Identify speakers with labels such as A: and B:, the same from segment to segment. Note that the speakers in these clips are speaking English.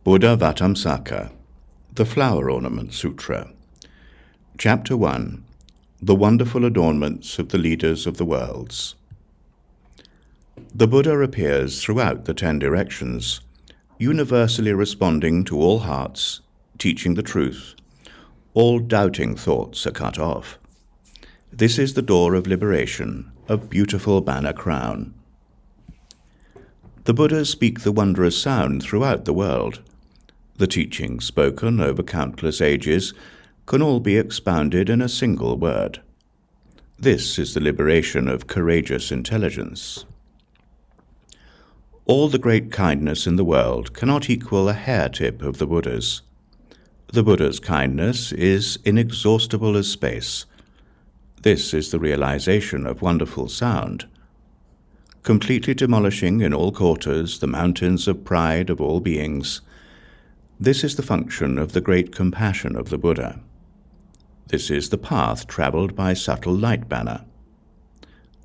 A: Buddhāvataṃsaka, the Flower Ornament Sutra. Chapter 1. The Wonderful Adornments of the Leaders of the Worlds. The Buddha appears throughout the 10 directions, universally responding to all hearts, teaching the truth. All doubting thoughts are cut off. This is the door of liberation, a beautiful banner crown. The Buddhas speak the wondrous sound throughout the world. The teachings spoken over countless ages can all be expounded in a single word. This is the liberation of courageous intelligence. All the great kindness in the world cannot equal a hair-tip of the Buddha's. The Buddha's kindness is inexhaustible as space. This is the realization of wonderful sound. Completely demolishing in all quarters the mountains of pride of all beings, this is the function of the great compassion of the Buddha. This is the path traveled by subtle light banner.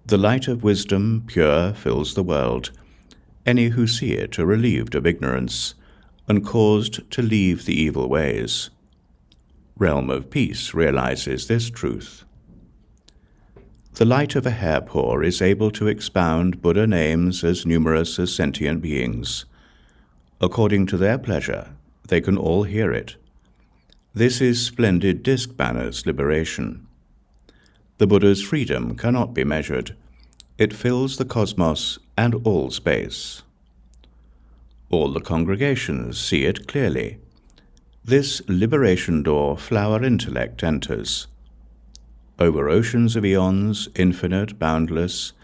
A: The light of wisdom, pure, fills the world. Any who see it are relieved of ignorance and caused to leave the evil ways. Realm of peace realizes this truth. The light of a hair-paw is able to expound Buddha names as numerous as sentient beings. According to their pleasure, they can all hear it. This is splendid disc banner's liberation. The Buddha's freedom cannot be measured. It fills the cosmos and all space. All the congregations see it clearly. This liberation door flower intellect enters. Over oceans of eons, infinite, boundless,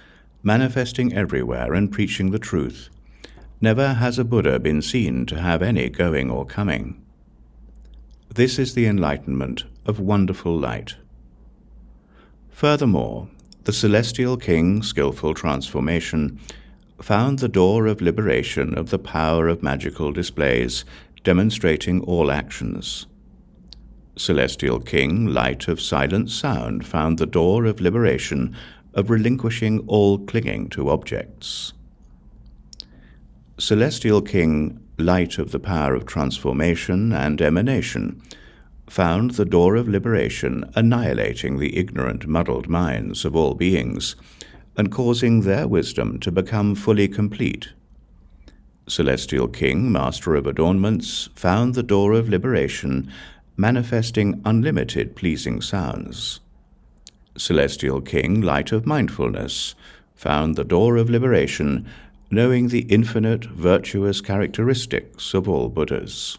A: manifesting everywhere and preaching the truth, never has a Buddha been seen to have any going or coming. This is the enlightenment of wonderful light. Furthermore, the celestial king, skillful transformation, found the door of liberation of the power of magical displays, demonstrating all actions. Celestial king, light of silent sound, found the door of liberation of relinquishing all clinging to objects. Celestial king, light of the power of transformation and emanation, found the door of liberation annihilating the ignorant, muddled minds of all beings, and causing their wisdom to become fully complete. Celestial king, master of adornments, found the door of liberation manifesting unlimited pleasing sounds. Celestial king, light of mindfulness, found the door of liberation knowing the infinite virtuous characteristics of all Buddhas.